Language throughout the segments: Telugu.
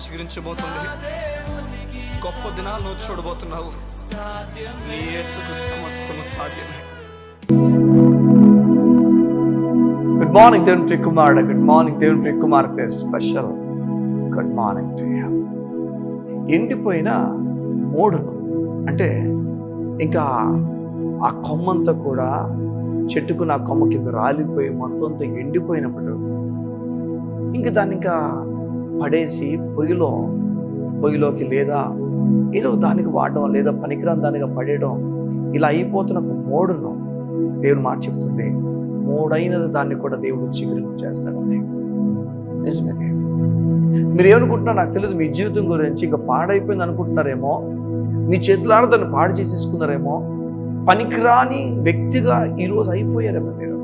చిగురించబోతుంది. గొప్ప దినాలు నువ్వు చూడబోతున్నావు. నీ యేసుకు సమస్తము సాధ్యమే. గుడ్ మార్నింగ్ దేవుని ప్రియ కుమారుడు, గుడ్ మార్నింగ్ దేవుని ప్రియ కుమార్తె, special good morning to you. ఎండిపోయిన మోడును అంటే ఇంకా ఆ కొమ్మంతా కూడా చెట్టుకు నా కొమ్మ కింద రాలిపోయి మొత్తంతో ఎండిపోయినప్పుడు ఇంక దాన్ని ఇంకా పడేసి పొయ్యిలోకి లేదా ఏదో దానికి వాడడం లేదా పనికిరాని దానిగా పడేయడం ఇలా అయిపోతున్న ఒక మోడును దేవుని మాట చెప్తుంది. మోడైనది దాన్ని కూడా దేవుడు చిగురింపు చేస్తాడని. నిజమే. మీరు ఏమనుకుంటున్నారు నాకు తెలియదు. మీ జీవితం గురించి ఇంకా పాడైపోయింది అనుకుంటున్నారేమో, మీ చేతులారా దాన్ని పాడు చేసేసుకున్నారేమో, పనికిరాని వ్యక్తిగా ఈరోజు అయిపోయారేమో మీరు.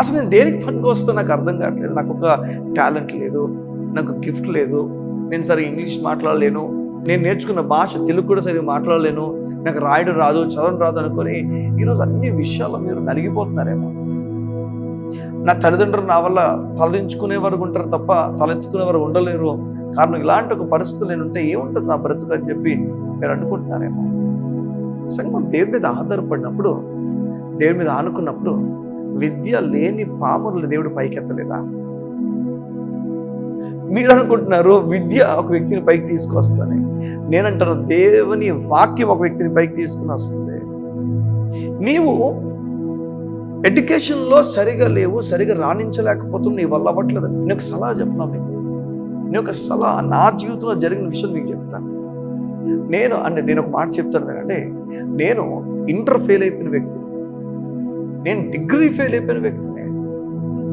అసలు నేను దేనికి పనికి వస్తా నాకు అర్థం కావట్లేదు. నాకు ఒక టాలెంట్ లేదు, నాకు గిఫ్ట్ లేదు, నేను సరిగ్గా ఇంగ్లీష్ మాట్లాడలేను, నేను నేర్చుకున్న భాష తెలుగు కూడా సరిగ్గా మాట్లాడలేను, నాకు రాయడం రాదు, చదవడం రాదు అనుకొని ఈరోజు అన్ని విషయాల్లో మీరు నలిగిపోతున్నారేమో. నా తల్లిదండ్రులు నా వల్ల తలదించుకునే వరకు ఉంటారు తప్ప తలెత్తుకునే వరకు ఉండలేరు. కారణం ఇలాంటి ఒక పరిస్థితులు నేనుంటే ఏముంటుంది నా బ్రతుకు అని చెప్పి మీరు అనుకుంటున్నారేమో. సంగం దేవుని మీద ఆధారపడినప్పుడు, దేవుని మీద ఆనుకున్నప్పుడు విద్య లేని పామురులు దేవుడు పైకెత్తలేదా? మీరు అనుకుంటున్నారు విద్య ఒక వ్యక్తిని పైకి తీసుకొస్తుందని. నేనంటాను దేవుని వాక్యం ఒక వ్యక్తిని పైకి తీసుకుని వస్తుంది. నీవు ఎడ్యుకేషన్లో సరిగా లేవు, సరిగా రాణించలేకపోతున్నావు, నీ వల్ల అవ్వట్లేదు. నేను ఒక సలహా చెప్తున్నా మీకు. నేను ఒక సలహా నా జీవితంలో జరిగిన విషయం మీకు చెప్తాను. నేను ఒక మాట చెప్తాను ఏంటంటే, నేను ఇంటర్ ఫెయిల్ అయిపోయిన వ్యక్తిని, నేను డిగ్రీ ఫెయిల్ అయిపోయిన వ్యక్తిని.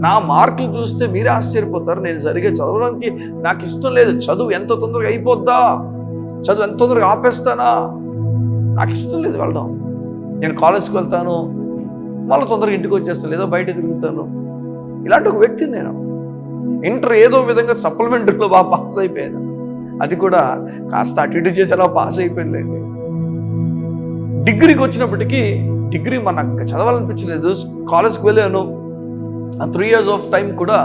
నా మార్కులు చూస్తే మీరే ఆశ్చర్యపోతారు. నేను సరిగా చదవడానికి నాకు ఇష్టం లేదు. చదువు ఎంత తొందరగా అయిపోద్దా, చదువు ఎంత తొందరగా ఆపేస్తానా, నాకు ఇష్టం లేదు వెళ్ళడం. నేను కాలేజ్కి వెళ్తాను, మళ్ళీ తొందరగా ఇంటికి వచ్చేస్తాను, లేదా బయట తిరుగుతాను. ఇలాంటి ఒక వ్యక్తిని నేను. ఇంటర్ ఏదో విధంగా సప్లిమెంటరీలో బాగా పాస్ అయిపోయాను. అది కూడా కాస్త అటు ఇటు చేసి అలా పాస్ అయిపోయిందండి. డిగ్రీకి వచ్చినప్పటికీ డిగ్రీ నాకు చదవాలనిపించలేదు. కాలేజ్కి వెళ్ళాను. ఆ 3 years ఆఫ్ టైం కూడా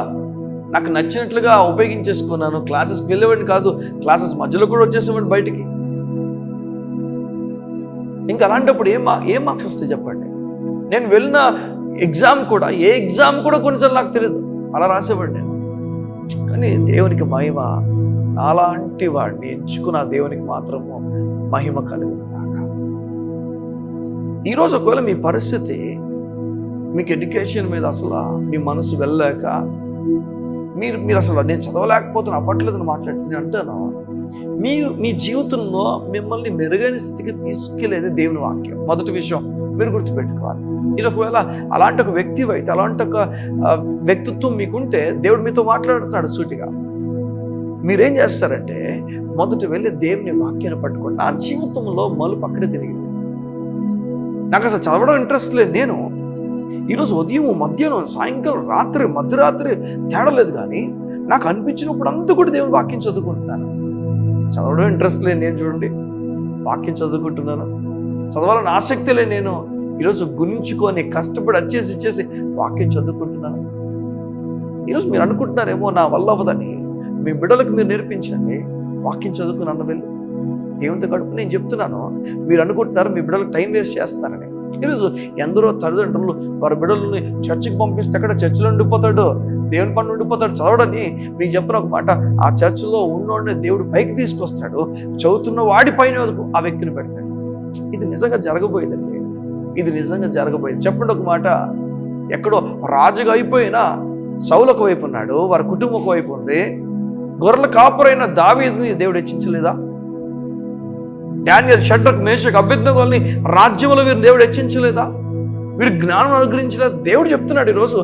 నాకు నచ్చినట్లుగా ఉపయోగించేసుకున్నాను. క్లాసెస్కి వెళ్ళేవాడిని కాదు, క్లాసెస్ మధ్యలో కూడా వచ్చేసేవాడిని బయటికి. ఇంకా అలాంటప్పుడు ఏం మార్క్స్ వస్తాయి చెప్పండి? నేను వెళ్ళిన ఎగ్జామ్ కూడా, ఏ ఎగ్జామ్ కూడా కొన్నిసార్లు నాకు తెలియదు, అలా రాసేవాడిని నేను. కానీ దేవునికి మహిమ, అలాంటి వాడిని ఎంచుకున్న దేవునికి మాత్రము మహిమ కలుగును గాక. ఈరోజు ఒకవేళ మీ పరిస్థితి, మీకు ఎడ్యుకేషన్ మీద అసలు మీ మనసు వెళ్ళలేక మీరు అసలు నేను చదవలేకపోతున్నా, అవ్వట్లేదని మాట్లాడుతున్నా అంటాను. మీ జీవితంలో మిమ్మల్ని మెరుగైన స్థితికి తీసుకెళ్ళేది దేవుని వాక్యం. మొదటి విషయం మీరు గుర్తుపెట్టుకోవాలి. ఇది ఒకవేళ అలాంటి ఒక వ్యక్తి అయితే, అలాంటి ఒక వ్యక్తిత్వం మీకుంటే దేవుడు మీతో మాట్లాడుతున్నాడు సూటిగా. మీరేం చేస్తారంటే, మొదట వెళ్ళి దేవుని వాక్యాన్ని పట్టుకోండి. నా జీవితంలో మలుపు అక్కడే తిరిగింది. నాకు అసలు చదవడం ఇంట్రెస్ట్ లేదు. నేను ఈరోజు ఉదయం, మధ్యాహ్నం, సాయంకాలం, రాత్రి, మధ్యరాత్రి తేడా లేదు. కానీ నాకు అనిపించినప్పుడు అంతా కూడా దేవుని వాక్యం చదువుకుంటున్నాను. చదవడం ఇంట్రెస్ట్ లేదు నేను, చూడండి, వాక్యం చదువుకుంటున్నాను. చదవాలని ఆసక్తి లేదు నేను, ఈరోజు గురించుకొని కష్టపడి వచ్చేసి వాక్యం చదువుకుంటున్నాను. ఈరోజు మీరు అనుకుంటున్నారేమో నా వల్ల అవ్వదని. మీ బిడ్డలకు మీరు నేర్పించండి, వాక్యం చదువుకుని వెళ్ళి దేవునితో గడుపు. నేను చెప్తున్నాను, మీరు అనుకుంటున్నారు మీ బిడ్డలకు టైం వేస్ట్ చేస్తారని. ఈరోజు ఎందరో తల్లిదండ్రులు వారి బిడ్డలని చర్చికి పంపిస్తే అక్కడ చర్చిలో ఉండిపోతాడు, దేవుని పని ఉండిపోతాడు చదవడని. మీకు చెప్పిన ఒక మాట, ఆ చర్చిలో ఉన్నోడిని దేవుడు పైకి తీసుకొస్తాడు, చదువుతున్న వాడి పైన ఆ వ్యక్తిని పెడతాడు. ఇది నిజంగా జరగబోయేదండి, ఇది నిజంగా జరగబోయేది. చెప్పండి ఒక మాట, ఎక్కడో రాజుగా అయిపోయినా సౌలు ఒక వైపు ఉన్నాడు, వారి కుటుంబం ఒక వైపు ఉంది. గొర్రెల కాపురైన దావీదుని దేవుడు హెచ్చించలేదా? డానియేల్, షడ్రక్, మేషక్, అబేద్నెగోల్ని రాజ్యంలో వీరు దేవుడు హెచ్చించలేదా? వీరు జ్ఞానం అనుగ్రహించలేదు. దేవుడు చెప్తున్నాడు ఈరోజు,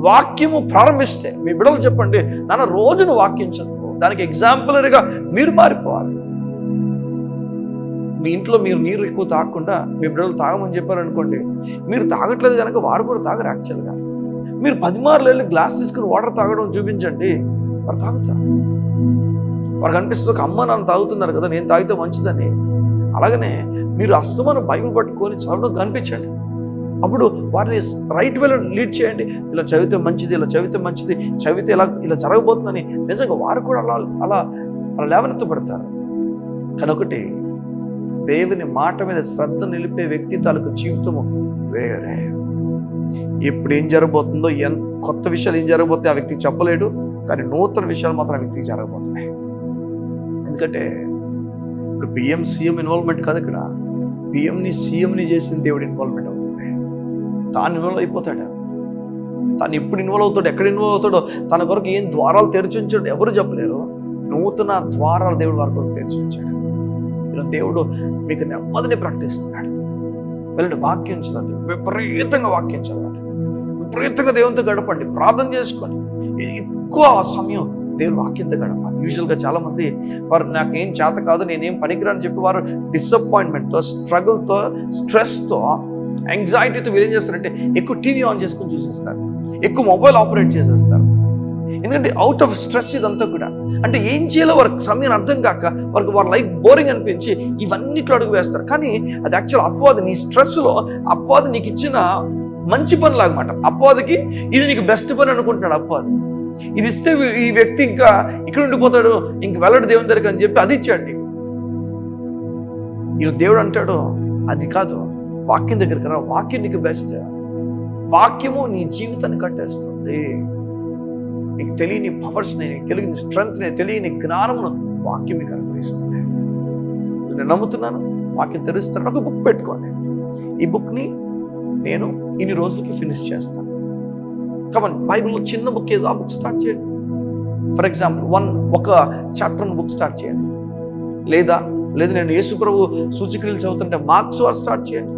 వాక్యము ప్రారంభిస్తే మీ బిడ్డలు చెప్పండి, నాన్న రోజును వాక్యం చదువు. దానికి ఎగ్జాంపులరీగా మీరు మారిపోవాలి. మీ ఇంట్లో మీరు నీరు ఎక్కువ తాగకుండా మీ బిడ్డలు తాగమని చెప్పారనుకోండి, మీరు తాగట్లేదు కనుక వారు కూడా తాగరు. యాక్చువల్గా మీరు 10 మార్లు వెళ్ళి గ్లాస్ తీసుకుని వాటర్ తాగడం చూపించండి, వారు తాగుతారు. వారికి అనిపిస్తుంది, ఒక అమ్మ నాన్న తాగుతున్నారు కదా, నేను తాగితే మంచిదని. అలాగనే మీరు అస్తమానం బైబిల్ పట్టుకొని చదవడం కనిపించండి, అప్పుడు వారిని రైట్ వేలో లీడ్ చేయండి. ఇలా చదివితే మంచిది, ఇలా చదివితే మంచిది, చదివితే ఇలా జరగబోతుందని నిజంగా వారు కూడా అలా లేవనెత్తబడతారు. కనొకటి, దేవుని మాట మీద శ్రద్ధ నిలిపే వ్యక్తి తాలూకు జీవితము వేరే. ఎప్పుడు ఏం జరగబోతుందో, కొత్త విషయాలు ఏం జరగబోతాయి ఆ వ్యక్తికి చెప్పలేడు, కానీ నూతన విషయాలు మాత్రం ఆ వ్యక్తికి జరగబోతున్నాయి. ఎందుకంటే ఇప్పుడు పిఎం సీఎం ఇన్వాల్వ్మెంట్ కాదు, ఇక్కడ పిఎంని సీఎంని చేసిన దేవుడు ఇన్వాల్వ్మెంట్ అవుతుంది. తాను ఇన్వాల్వ్ అయిపోతాడు. తాను ఎప్పుడు ఇన్వాల్వ్ అవుతాడు, ఎక్కడ ఇన్వాల్వ్ అవుతాడో, తన కొరకు ఏం ద్వారాలు తెరిచి ఉంచాడు ఎవరు చెప్పలేరు. నూతన ద్వారాలు దేవుడు వారి కొరకు తెరిచి ఉంచాడు. ఇలా దేవుడు మీకు నెమ్మదిని ప్రకటిస్తున్నాడు. వెళ్ళండి, వాక్యం చదవండి, విపరీతంగా వాక్యం చదవండి, విపరీతంగా దేవునితో గడపండి, ప్రార్థన చేసుకోండి. ఎక్కువ సమయం దేవుని వాక్యంతో గడపాలి. యూజువల్గా చాలామంది వారు నాకేం చేత కాదు, నేనేం పనికిరాని చెప్పి వారు డిసప్పాయింట్మెంట్తో, స్ట్రగుల్తో, స్ట్రెస్తో, యాంగ్జైటీతో వీళ్ళు ఏం చేస్తారంటే ఎక్కువ టీవీ ఆన్ చేసుకొని చూసేస్తారు, ఎక్కువ మొబైల్ ఆపరేట్ చేసేస్తారు. ఎందుకంటే అవుట్ ఆఫ్ స్ట్రెస్ ఇదంతా కూడా. అంటే ఏం చేయాలో వారికి సమయం అర్థం కాక వారి లైఫ్ బోరింగ్ అనిపించి ఇవన్నిట్లో అడుగు వేస్తారు. కానీ అది యాక్చువల్ అపవాది. నీ స్ట్రెస్లో అపవాది నీకు ఇచ్చిన మంచి పని లాగమాట. అపవాదికి ఇది నీకు బెస్ట్ పని అనుకుంటున్నాడు అపవాది. ఇది ఇస్తే ఈ వ్యక్తి ఇంకా ఇక్కడ ఉండిపోతాడు, ఇంక వెళ్ళడు దేవుని దగ్గరికి అని చెప్పి అది ఇచ్చాడు నీకు. ఈ దేవుడు అంటాడు అది కాదు, వాక్యం దగ్గరికి రా, వాక్యం నీకు బెస్ట్. వాక్యము నీ జీవితాన్ని కట్టేస్తుంది. నీకు తెలియని పవర్స్ని, నీకు తెలియని స్ట్రెంగ్త్ని, తెలియని జ్ఞానమును వాక్యం మీకు అనుగ్రహిస్తుంది. నేను నమ్ముతున్నాను. వాక్యం తెరుస్తాను. ఒక బుక్ పెట్టుకోండి. ఈ బుక్ని నేను ఇన్ని రోజులకి ఫినిష్ చేస్తాను. కమన్, బైబిల్లో చిన్న బుక్ ఏదో ఆ బుక్ స్టార్ట్ చేయండి. ఫర్ ఎగ్జాంపుల్ ఒక చాప్టర్ బుక్ స్టార్ట్ చేయండి. లేదు నేను యేసుప్రభు సూచక్రియలు చదువుతుంటే మార్క్స్ వారు స్టార్ట్ చేయండి.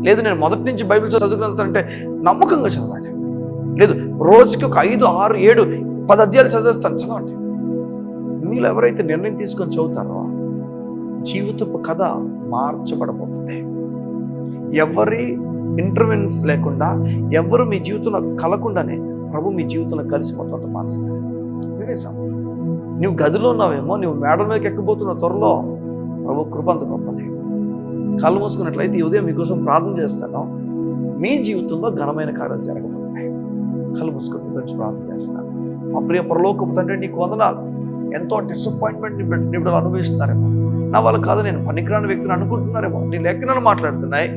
లేదు నేను మొదటి నుంచి బైబిల్ చదువుకుంటే నమ్మకంగా చదవండి. లేదు రోజుకి ఒక 5, 6, 7, 10 అధ్యాయాలు చదివేస్తాను, చదవండి. మీలో ఎవరైతే నిర్ణయం తీసుకొని చదువుతారో జీవితపు కథ మార్చబడబోతుంది. ఎవరి ఇంటర్వెన్స్ లేకుండా, ఎవరు మీ జీవితంలో కలకుండానే ప్రభు మీ జీవితంలో కలిసి మొత్తం మారుస్తాడు. వినేసాం. నువ్వు గదిలో ఉన్నావేమో, నువ్వు మేడ మీదకి ఎక్కబోతున్న త్వరలో ప్రభు కృప అంత గొప్పది. కళ్ళు మూసుకున్నట్లయితే ఈ ఉదయం మీకోసం ప్రార్థన చేస్తాను. మీ జీవితంలో ఘనమైన కార్యాలు జరగబోతున్నాయి. కళ్ళు మూసుకొని మీ గురించి ప్రార్థన చేస్తాను. మా ప్రియ పరలోకపు తండ్రి, నీకు వందనాలు. ఎంతో డిసప్పాయింట్మెంట్ నిబిడలు అనుభవిస్తున్నారేమో, నా వాళ్ళు కాదు, నేను పనికిరాని వ్యక్తిని అనుకుంటున్నారేమో. నీ లేఖనాలు మాట్లాడుతున్నాయి,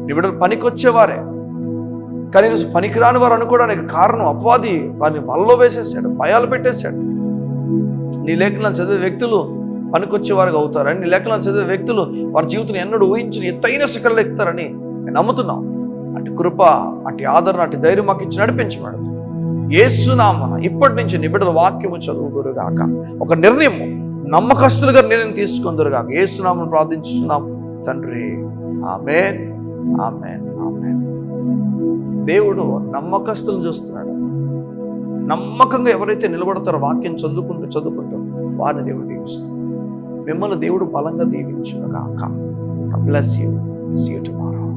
నిబిడలు పనికొచ్చేవారే, కానీ పనికిరాని వారు అనుకోవడానికి కారణం అపవాది వారిని వలలో వేసేసాడు, భయాలు పెట్టేశాడు. నీ లేఖనాలు చదివే వ్యక్తులు పనికొచ్చేవారుగా అవుతారని, నీ లేఖనాలు చదివే వ్యక్తులు వారి జీవితం ఎన్నడూ ఊహించిన ఎత్తైన శిఖరాలు ఎక్కుతారని నేను నమ్ముతున్నాం. అటు కృప, అటు ఆదరణ, అటు ధైర్యం మాకు ఇచ్చి నడిపించబడదు. యేసు నామమున ఇప్పటి నుంచి నిబిడల వాక్యము చదువుదురుగాక. ఒక నిర్ణయము, నమ్మకస్తులుగా నిర్ణయం తీసుకుందురుగాక. యేసు నామమున ప్రార్థించుతున్నాం తండ్రి. ఆమేన్, ఆమేన్, ఆమేన్. దేవుడు నమ్మకస్తులను చూస్తున్నాడు. నమ్మకంగా ఎవరైతే నిలబడతారో వాక్యం చదువుకుంటూ వారిని దేవుడు దీవిస్తాడు. మిమ్మల్ని దేవుడు బలంగా దీవించునుగాక. God bless you. See you tomorrow.